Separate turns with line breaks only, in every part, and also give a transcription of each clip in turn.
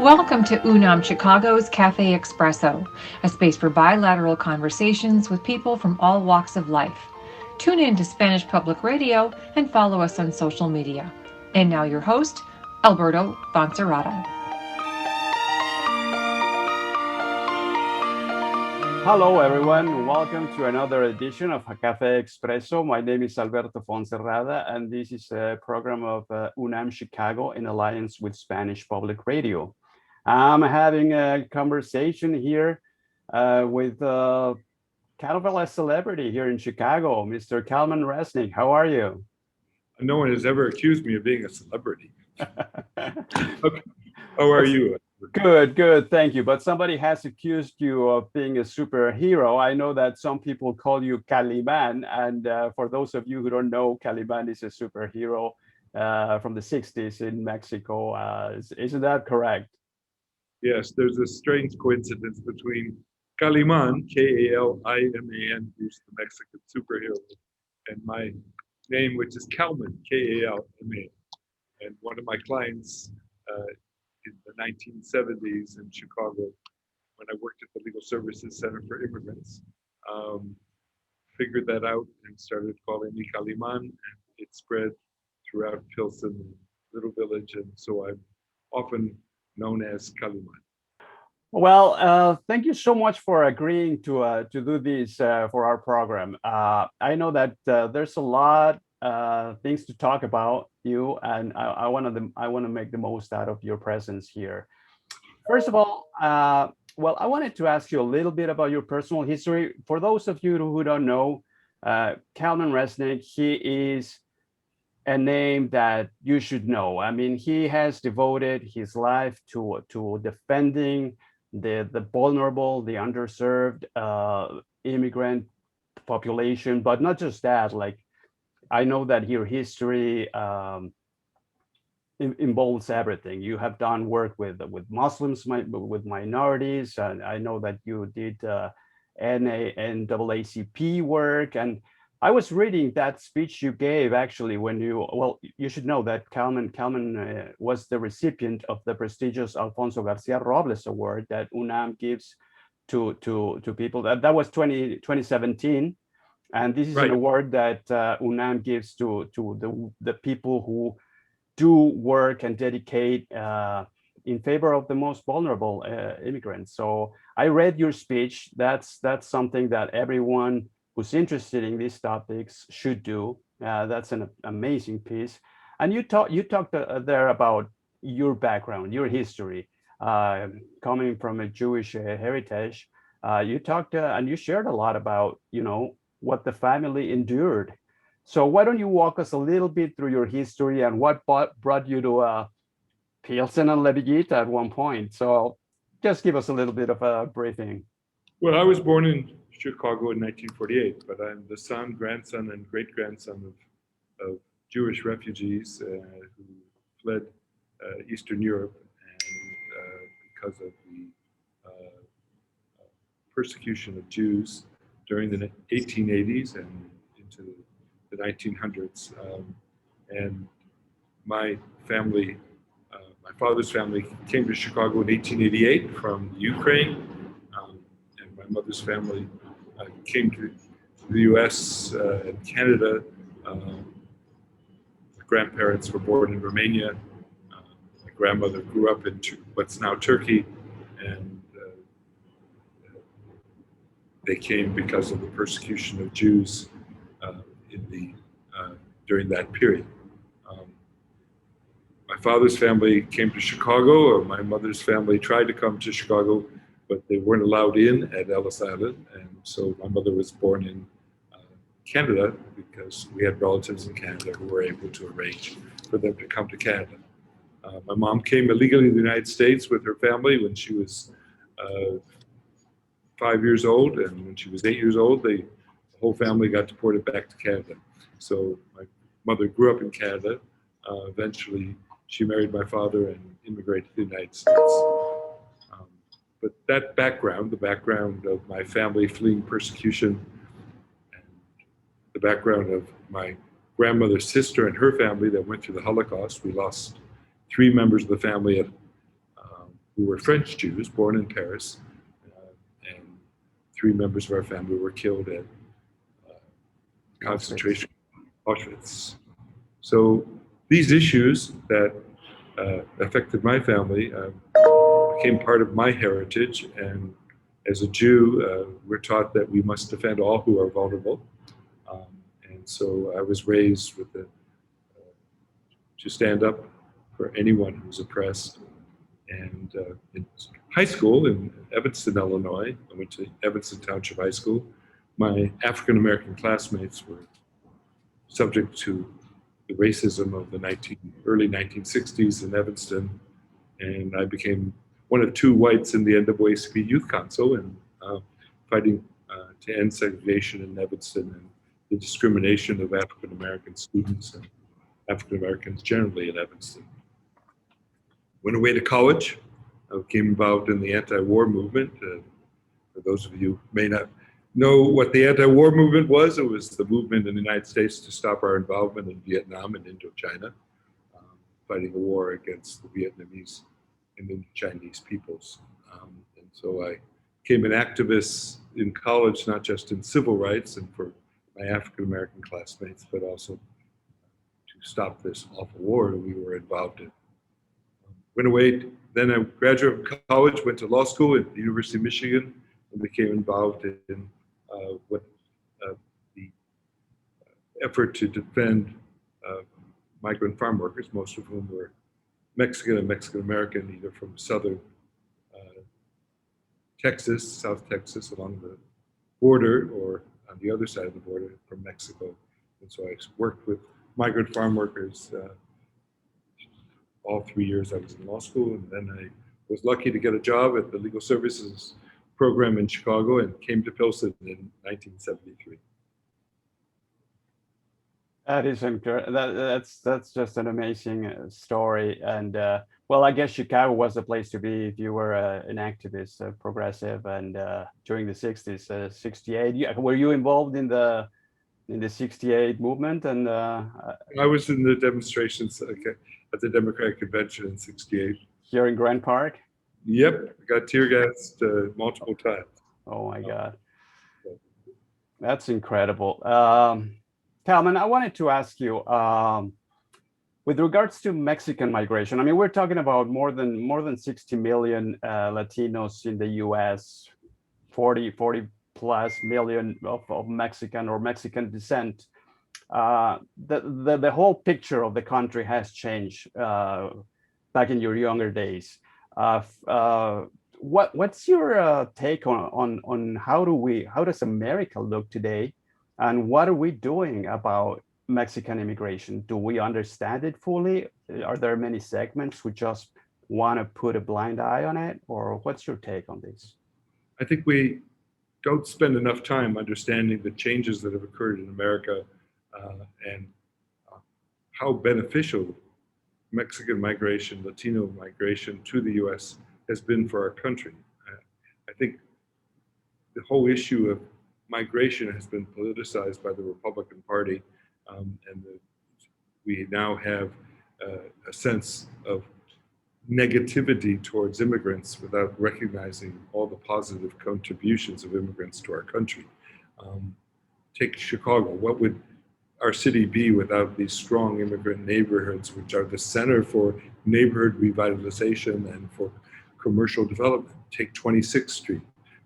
Welcome to UNAM Chicago's CAFÉ EXPRESSO, a space for bilateral conversations with people from all walks of life. Tune in to Spanish Public Radio and follow us on social media. And now your host, Alberto Foncerrada.
Hello, everyone. Welcome to another edition of CAFÉ EXPRESSO. My name is Alberto Foncerrada, and this is a program of UNAM Chicago in alliance with Spanish Public Radio. I'm having a conversation here with kind of a celebrity here in Chicago, Mr. Kalman Resnick. How are you?
No one has ever accused me of being a celebrity. Okay. How are you?
Good, thank you. But somebody has accused you of being a superhero. I know that some people call you Kalman, and for those of you who don't know, Kalman is a superhero from the 60s in Mexico. Isn't that correct?
Yes, there's a strange coincidence between Kalman, K-A-L-I-M-A-N, who's the Mexican superhero, and my name, which is Kalman, K-A-L-M-A. And one of my clients in the 1970s in Chicago, when I worked at the Legal Services Center for Immigrants, figured that out and started calling me Kalman, and it spread throughout Pilsen, Little Village, and so I'm often known as Kalman.
Well, thank you so much for agreeing to do this for our program. I know that there's a lot things to talk about you, and I want to make the most out of your presence here. First of all, well, I wanted to ask you a little bit about your personal history. For those of you who don't know, Kalman Resnick, he is a name that you should know. I mean, he has devoted his life to defending the vulnerable, the underserved immigrant population, but not just that. Like, I know that your history involves everything. You have done work with Muslims, with minorities, and I know that you did NAACP work. And I was reading that speech you gave actually when you should know that Kalman was the recipient of the prestigious Alfonso Garcia Robles Award that UNAM gives to people. That was 2017. And this is
Right.
an award that UNAM gives to the people who do work and dedicate in favor of the most vulnerable immigrants. So I read your speech. That's something that everyone who's interested in these topics should do. That's an amazing piece. And you talked there about your background, your history, coming from a Jewish heritage. You talked and you shared a lot about, what the family endured. So why don't you walk us a little bit through your history and what brought you to Pilsen and Levigita at one point? So just give us a little bit of a briefing.
Well, I was born in Chicago in 1948, but I'm the son, grandson, and great-grandson of Jewish refugees who fled Eastern Europe and because of the persecution of Jews during the 1880s and into the 1900s. And my family, my father's family came to Chicago in 1888 from Ukraine. And my mother's family came to the US and Canada. My grandparents were born in Romania. My grandmother grew up in what's now Turkey, and they came because of the persecution of Jews during that period. My father's family came to Chicago, or my mother's family tried to come to Chicago, but they weren't allowed in at Ellis Island, and so my mother was born in Canada because we had relatives in Canada who were able to arrange for them to come to Canada. My mom came illegally to the United States with her family when she was 5 years old, and when she was 8 years old, the whole family got deported back to Canada. So my mother grew up in Canada. Eventually, she married my father and immigrated to the United States. But that background, the background of my family fleeing persecution, and the background of my grandmother's sister and her family that went through the Holocaust, we lost 3 members of the family who were French Jews born in Paris, and 3 members of our family were killed at concentration Auschwitz. So these issues that affected my family became part of my heritage, and as a Jew, we're taught that we must defend all who are vulnerable. And so I was raised with to stand up for anyone who's oppressed. And in high school in Evanston, Illinois, I went to Evanston Township High School. My African-American classmates were subject to the racism of the early 1960s in Evanston. And I became one of 2 whites in the NAACP Youth Council and fighting to end segregation in Evanston and the discrimination of African-American students and African-Americans generally in Evanston. Went away to college. I came involved in the anti-war movement. For those of you who may not know what the anti-war movement was, it was the movement in the United States to stop our involvement in Vietnam and Indochina, fighting a war against the Vietnamese and Indo-Chinese peoples. And so I became an activist in college, not just in civil rights and for my African-American classmates, but also to stop this awful war that we were involved in. Went away, then I graduated from college, went to law school at the University of Michigan, and became involved in the effort to defend migrant farm workers, most of whom were Mexican and Mexican-American, either from southern Texas, South Texas, along the border, or on the other side of the border from Mexico. And so I worked with migrant farm workers all 3 years I was in law school, and then I was lucky to get a job at the Legal Services program in Chicago and came to Pilsen in 1973.
That is incredible. That's just an amazing story. And well, I guess Chicago was the place to be if you were an activist, progressive, and during the 60s, 68. Were you involved in the 68 movement? And
I was in the demonstrations at the Democratic Convention in 68.
Here in Grant Park?
Yep, I got tear gassed multiple times.
Oh my God. That's incredible. Kalman, I wanted to ask you, with regards to Mexican migration, I mean, we're talking about more than 60 million Latinos in the US, 40 plus million of Mexican or Mexican descent. The whole picture of the country has changed back in your younger days. What's your take on how does America look today, and what are we doing about Mexican immigration? Do we understand it fully? Are there many segments who just want to put a blind eye on it, or what's your take on this?
I think we don't spend enough time understanding the changes that have occurred in America and how beneficial Mexican migration, Latino migration to the US has been for our country. I think the whole issue of migration has been politicized by the Republican Party, and we now have a sense of negativity towards immigrants without recognizing all the positive contributions of immigrants to our country. Take Chicago. What would our city be without these strong immigrant neighborhoods, which are the center for neighborhood revitalization and for commercial development? Take 26th Street,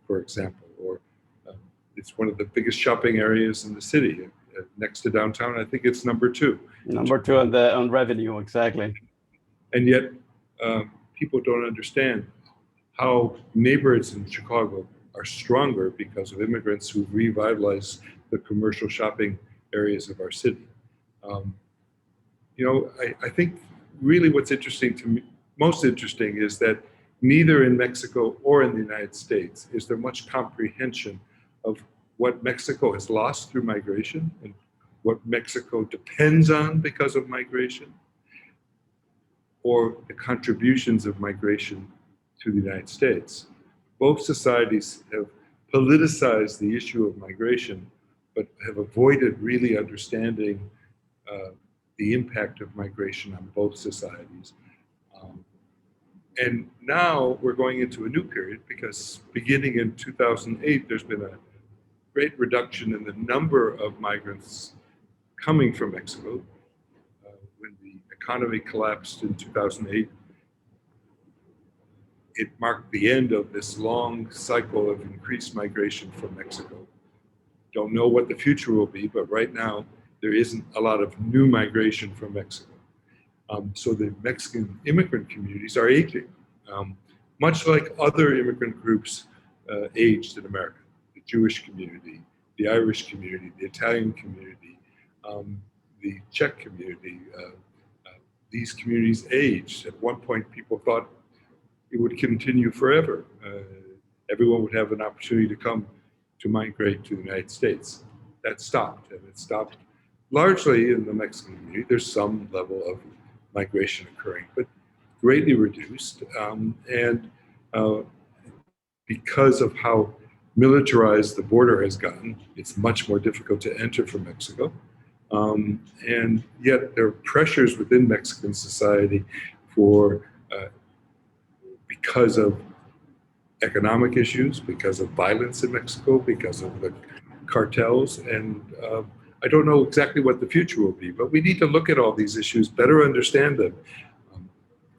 for example, or it's one of the biggest shopping areas in the city, next to downtown. I think it's number 2.
Number 2 on revenue, exactly.
And yet, people don't understand how neighborhoods in Chicago are stronger because of immigrants who revitalize the commercial shopping areas of our city. I think really what's interesting to me, most interesting, is that neither in Mexico or in the United States is there much comprehension of what Mexico has lost through migration and what Mexico depends on because of migration, or the contributions of migration to the United States. Both societies have politicized the issue of migration, but have avoided really understanding the impact of migration on both societies. And now we're going into a new period because beginning in 2008, there's been a great reduction in the number of migrants coming from Mexico. When the economy collapsed in 2008, it marked the end of this long cycle of increased migration from Mexico. Don't know what the future will be, but right now there isn't a lot of new migration from Mexico. So the Mexican immigrant communities are aging, much like other immigrant groups aged in America. The Jewish community, the Irish community, the Italian community, the Czech community. These communities aged. At one point, people thought it would continue forever. Everyone would have an opportunity to come to migrate to the United States. That stopped, and it stopped largely in the Mexican community. There's some level of migration occurring, but greatly reduced. Because of how militarized the border has gotten, it's much more difficult to enter from Mexico. And yet there are pressures within Mexican society for, because of economic issues, because of violence in Mexico, because of the cartels. And I don't know exactly what the future will be, but we need to look at all these issues, better understand them.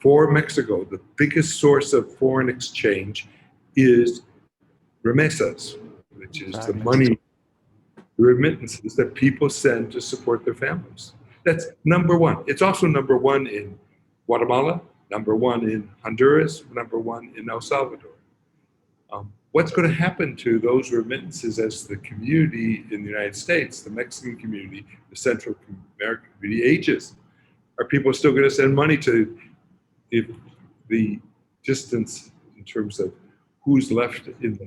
For Mexico, the biggest source of foreign exchange is remesas, which is the money, the remittances that people send to support their families. That's number one. It's also number one in Guatemala, number one in Honduras, number one in El Salvador. What's going to happen to those remittances as the community in the United States, the Mexican community, the Central American community ages? Are people still going to send money to, if the distance in terms of who's left in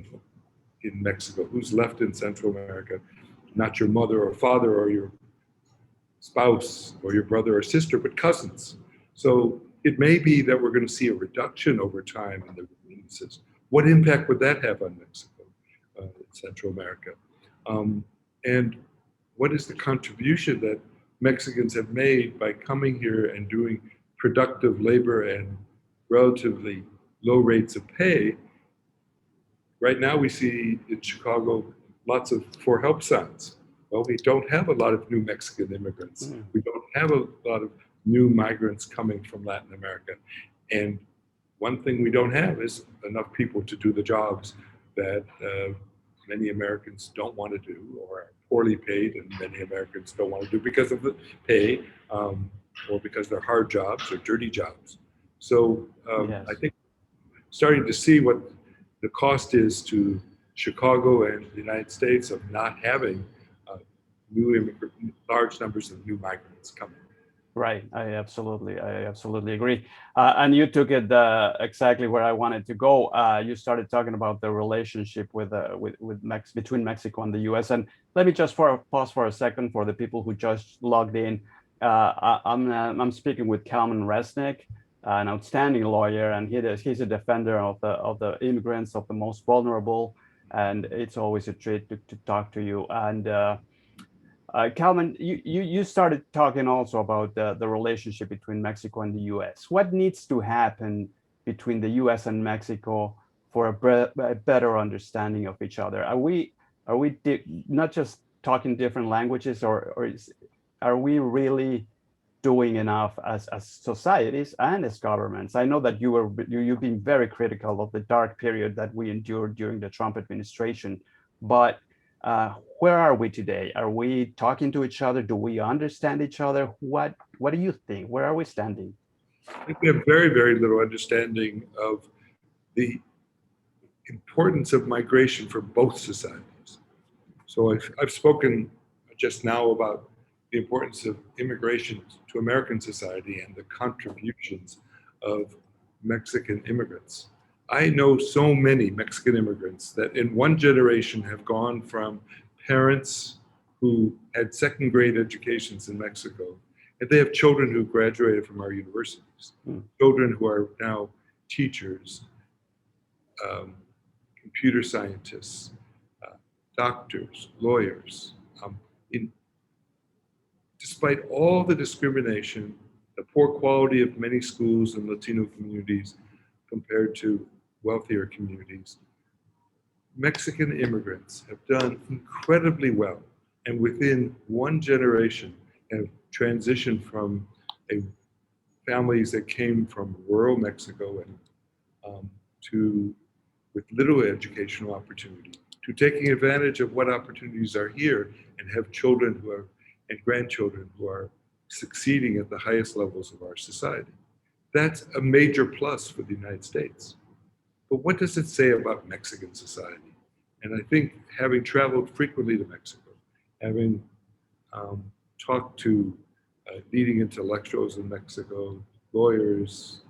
Mexico, who's left in Central America, not your mother or father or your spouse or your brother or sister, but cousins. So it may be that we're going to see a reduction over time in the remittances. What impact would that have on Mexico, Central America? And what is the contribution that Mexicans have made by coming here and doing productive labor and relatively low rates of pay? Right now we see in Chicago lots of for help signs. Well, we don't have a lot of new Mexican immigrants. We don't have a lot of new migrants coming from Latin America. And one thing we don't have is enough people to do the jobs that many Americans don't want to do, or are poorly paid, and many Americans don't want to do because of the pay, or because they're hard jobs or dirty jobs. So I think starting to see what the cost is to Chicago and the United States of not having large numbers of new migrants coming.
Right, I absolutely agree. And you took it exactly where I wanted to go. You started talking about the relationship between Mexico and the U.S. And let me just pause for a second for the people who just logged in. I'm speaking with Kalman Resnick, an outstanding lawyer, and he's a defender of the immigrants, of the most vulnerable. And it's always a treat to talk to you. And Kalman, you started talking also about the relationship between Mexico and the U.S. What needs to happen between the U.S. and Mexico for a better understanding of each other? Are we not just talking different languages, or are we really doing enough as societies and as governments? I know that you've been very critical of the dark period that we endured during the Trump administration, but where are we today? Are we talking to each other? Do we understand each other? What do you think? Where are we standing?
I think we have very, very little understanding of the importance of migration for both societies. So I've spoken just now about the importance of immigration to American society and the contributions of Mexican immigrants. I know so many Mexican immigrants that in one generation have gone from parents who had second grade educations in Mexico, and they have children who graduated from our universities, children who are now teachers, computer scientists, doctors, lawyers. Despite all the discrimination, the poor quality of many schools and Latino communities, compared to wealthier communities. Mexican immigrants have done incredibly well, and within one generation have transitioned from families that came from rural Mexico and to with little educational opportunity, to taking advantage of what opportunities are here and have children who are and grandchildren who are succeeding at the highest levels of our society. That's a major plus for the United States. But what does it say about Mexican society? And I think having traveled frequently to Mexico, having talked to leading intellectuals in Mexico, lawyers,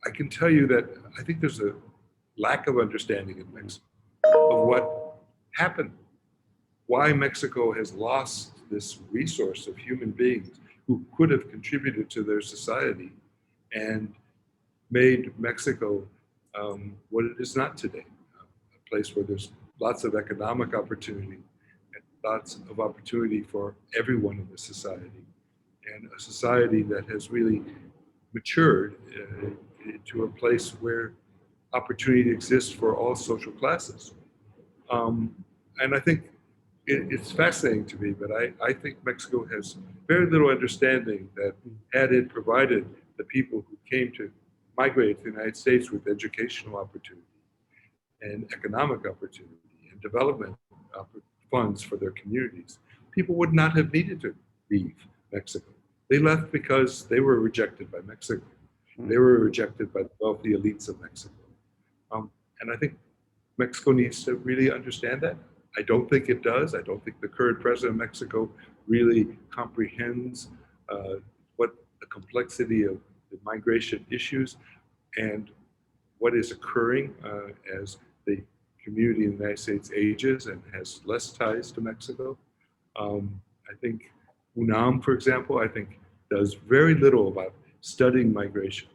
I can tell you that I think there's a lack of understanding in Mexico of what happened, why Mexico has lost this resource of human beings who could have contributed to their society and made Mexico what it is not today, a place where there's lots of economic opportunity and lots of opportunity for everyone in the society, and a society that has really matured to a place where opportunity exists for all social classes. And I think it's fascinating to me, but I think Mexico has very little understanding that had it provided the people who came to migrate to the United States with educational opportunity and economic opportunity and development funds for their communities, people would not have needed to leave Mexico. They left because they were rejected by Mexico. They were rejected by the wealthy elites of Mexico. And I think Mexico needs to really understand that. I don't think it does. I don't think the current president of Mexico really comprehends what the complexity of the migration issues and what is occurring as the community in the United States ages and has less ties to Mexico. I think UNAM, for example, I think does very little about studying migration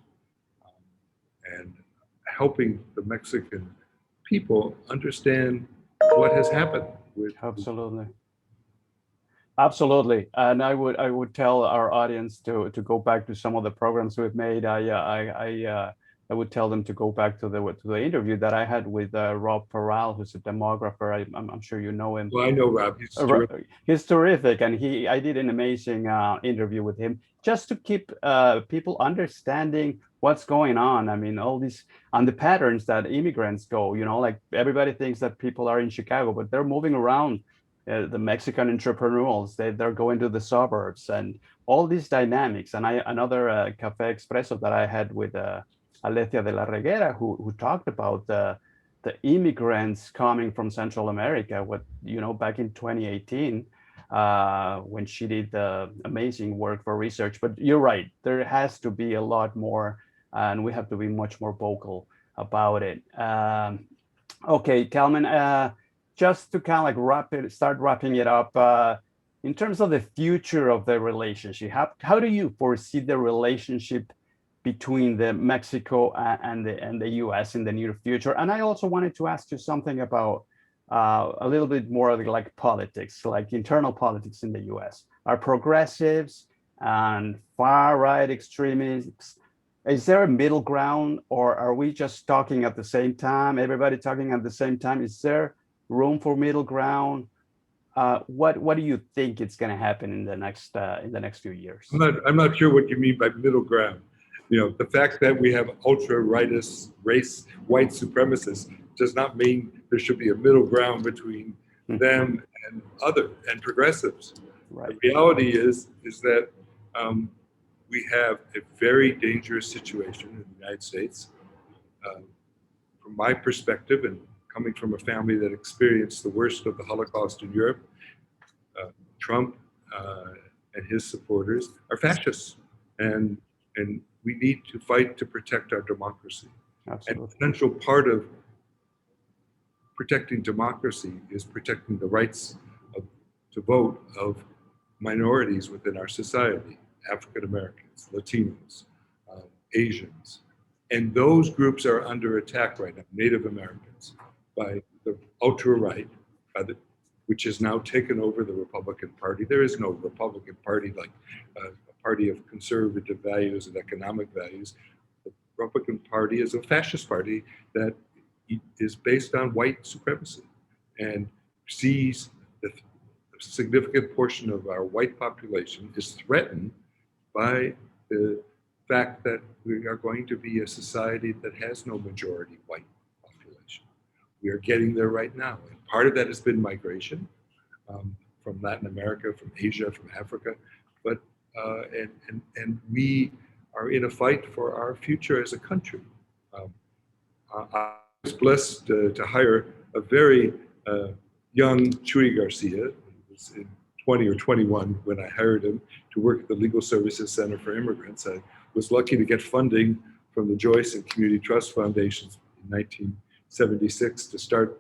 and helping the Mexican people understand what has happened with.
Absolutely, and I would tell our audience to go back to some of the programs we've made. I would tell them to go back to the interview that I had with Rob Peral, who's a demographer. I'm sure you know him.
Well, I know Rob. He's terrific.
He's terrific, and I did an amazing interview with him just to keep people understanding what's going on. I mean, all these and the patterns that immigrants go. You know, like everybody thinks that people are in Chicago, but they're moving around. The Mexican entrepreneurs, they're going to the suburbs and all these dynamics. And another Café Expresso that I had with Aletia de la Reguera, who talked about the immigrants coming from Central America, back in 2018, when she did amazing work for research. But you're right, there has to be a lot more, and we have to be much more vocal about it. Okay, Kalman, just to kind of like start wrapping it up, in terms of the future of the relationship, how do you foresee the relationship between the Mexico and the US in the near future? And I also wanted to ask you something about a little bit more of like politics, like internal politics in the US. Are progressives and far-right extremists, is there a middle ground, or are we just talking at the same time, everybody talking at the same time? Is there room for middle ground? What do you think it's going to happen in the next few years?
I'm not sure what you mean by middle ground. You know, the fact that we have ultra-rightist white supremacists does not mean there should be a middle ground between them and progressives.
Right.
The reality is that we have a very dangerous situation in the United States. From my perspective, and coming from a family that experienced the worst of the Holocaust in Europe, Trump and his supporters are fascists, and we need to fight to protect our democracy.
Absolutely.
An essential part of protecting democracy is protecting the rights to vote of minorities within our society, African Americans, Latinos, Asians. And those groups are under attack right now, Native Americans, by the ultra-right, which has now taken over the Republican Party. There is no Republican Party like a party of conservative values and economic values. The Republican Party is a fascist party that is based on white supremacy and sees that a significant portion of our white population is threatened by the fact that we are going to be a society that has no majority white population. We are getting there right now. And part of that has been migration from Latin America, from Asia, from Africa. But and we are in a fight for our future as a country. I was blessed to hire a very young Chuy Garcia. He was in 20 or 21 when I hired him to work at the Legal Services Center for Immigrants. I was lucky to get funding from the Joyce and Community Trust Foundations in 1976 to start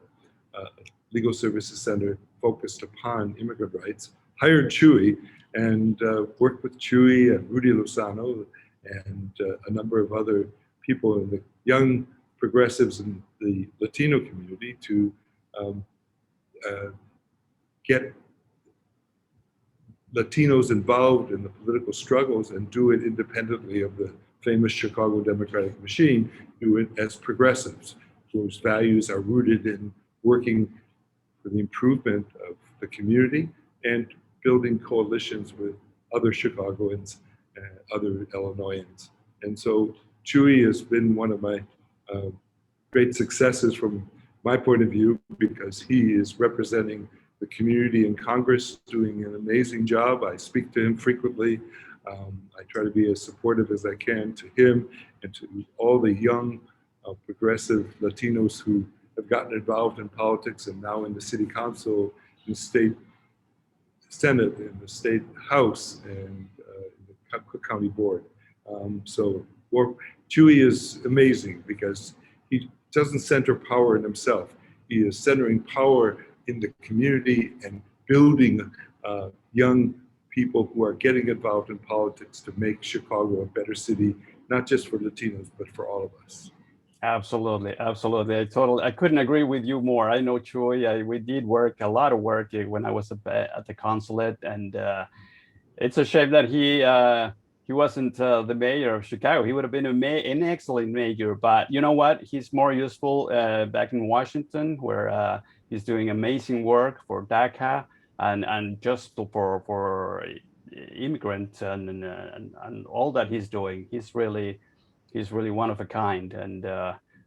a Legal Services Center focused upon immigrant rights. Hired Chuy and worked with Chuy and Rudy Lozano and a number of other people in the young progressives in the Latino community to get Latinos involved in the political struggles and do it independently of the famous Chicago Democratic machine, do it as progressives whose values are rooted in working for the improvement of the community and building coalitions with other Chicagoans and other Illinoisans. And so Chuy has been one of my great successes from my point of view because he is representing the community in Congress, doing an amazing job. I speak to him frequently. I try to be as supportive as I can to him and to all the young progressive Latinos who have gotten involved in politics and now in the city council, in the state senate, in the state house, and the Cook County board. So Chuy is amazing because he doesn't center power in himself. He is centering power in the community and building young people who are getting involved in politics to make Chicago a better city, not just for Latinos, but for all of us.
Absolutely, absolutely. I couldn't agree with you more. I know Chuy. We did a lot of work when I was at the consulate, and it's a shame that he wasn't the mayor of Chicago. He would have been an excellent mayor, but you know what? He's more useful back in Washington, where he's doing amazing work for DACA and just for immigrants and all that he's doing. He's really one of a kind, and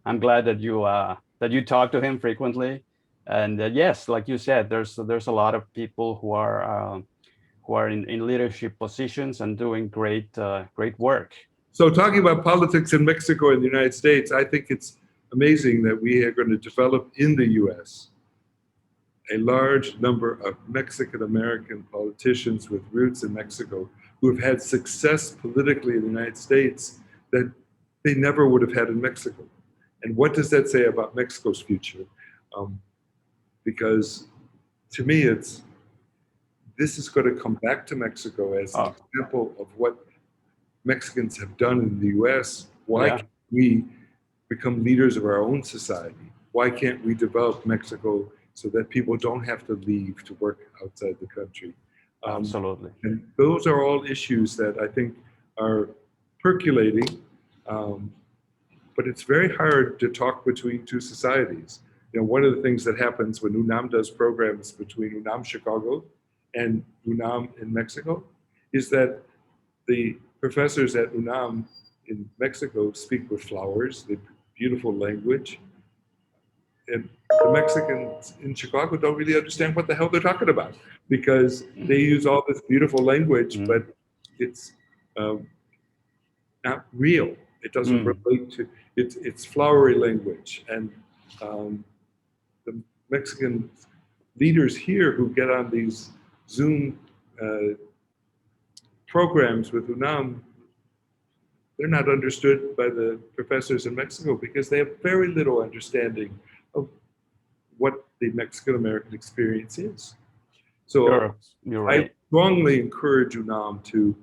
I'm glad that you talk to him frequently. And yes, like you said, there's a lot of people who are in leadership positions and doing great work.
So talking about politics in Mexico and the United States, I think it's amazing that we are going to develop in the US a large number of Mexican-American politicians with roots in Mexico who have had success politically in the United States that they never would have had in Mexico. And what does that say about Mexico's future? Because to me, this is going to come back to Mexico as an example of what Mexicans have done in the US. Why can't we become leaders of our own society? Why can't we develop Mexico so that people don't have to leave to work outside the country?
Absolutely.
And those are all issues that I think are percolating, but it's very hard to talk between two societies. You know, one of the things that happens when UNAM does programs between UNAM Chicago and UNAM in Mexico is that the professors at UNAM in Mexico speak with flowers, the beautiful language, and the Mexicans in Chicago don't really understand what the hell they're talking about because they use all this beautiful language, but it's not real. It doesn't relate to, it's flowery language. And the Mexican leaders here who get on these Zoom programs with UNAM, they're not understood by the professors in Mexico because they have very little understanding of what the Mexican-American experience is. So
you're right.
I strongly encourage UNAM to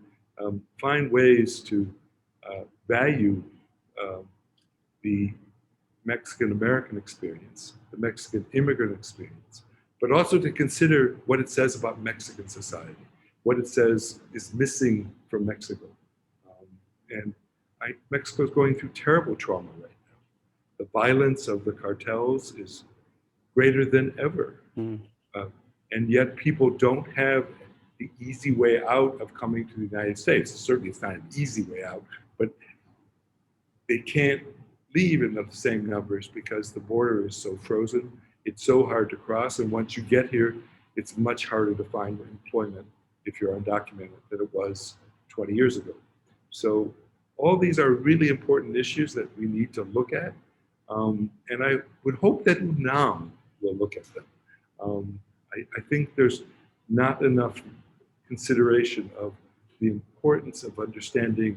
find ways to value the Mexican-American experience, the Mexican immigrant experience, but also to consider what it says about Mexican society. what it says is missing from Mexico. And Mexico is going through terrible trauma right now. The violence of the cartels is greater than ever. And yet people don't have the easy way out of coming to the United States. Certainly it's not an easy way out, but they can't leave in the same numbers because the border is so frozen. It's so hard to cross, and once you get here, it's much harder to find employment if you're undocumented than it was 20 years ago. So all these are really important issues that we need to look at. And I would hope that UNAM will look at them. I think there's not enough consideration of the importance of understanding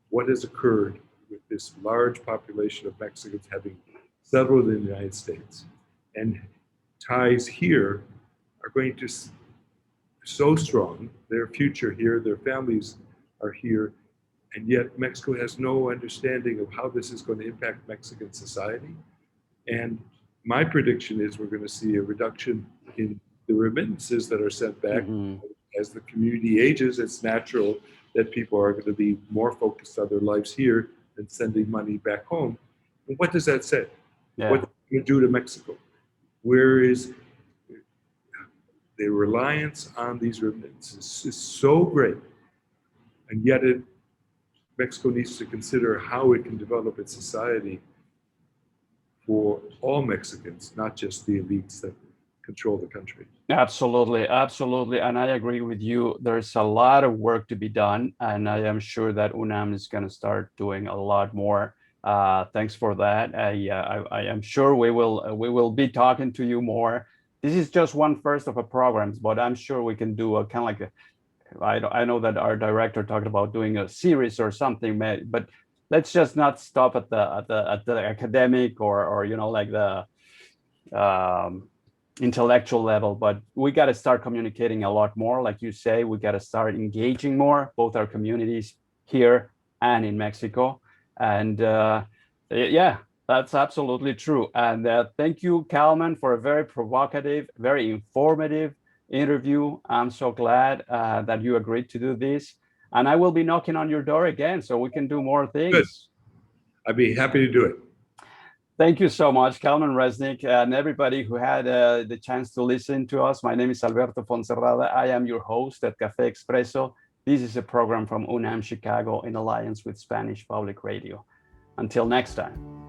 what has occurred with this large population of Mexicans having settled in the United States. And ties here are going to be so strong, their future here, their families are here, and yet Mexico has no understanding of how this is going to impact Mexican society. And my prediction is we're going to see a reduction in the remittances that are sent back. As the community ages, it's natural that people are going to be more focused on their lives here than sending money back home. And what does that say? What does it do to Mexico? Where is the reliance on these remittances is so great, and yet Mexico needs to consider how it can develop its society for all Mexicans, not just the elites that control the country.
Absolutely, absolutely. And I agree with you. There's a lot of work to be done, and I am sure that UNAM is going to start doing a lot more. Thanks for that. I am sure we will be talking to you more. This is just one first of a programs, but I'm sure we can do a kind of like I know that our director talked about doing a series or something, but let's just not stop at the academic or you know, like the intellectual level, but we got to start communicating a lot more. Like you say, we got to start engaging more, both our communities here and in Mexico. And yeah, that's absolutely true. And thank you, Kalman, for a very provocative, very informative interview. I'm so glad that you agreed to do this. And I will be knocking on your door again so we can do more things.
Good. I'd be happy to do it.
Thank you so much, Kalman Resnick, and everybody who had the chance to listen to us. My name is Alberto Foncerrada. I am your host at CAFÉ EXPRESSO. This is a program from UNAM Chicago in alliance with Spanish Public Radio. Until next time.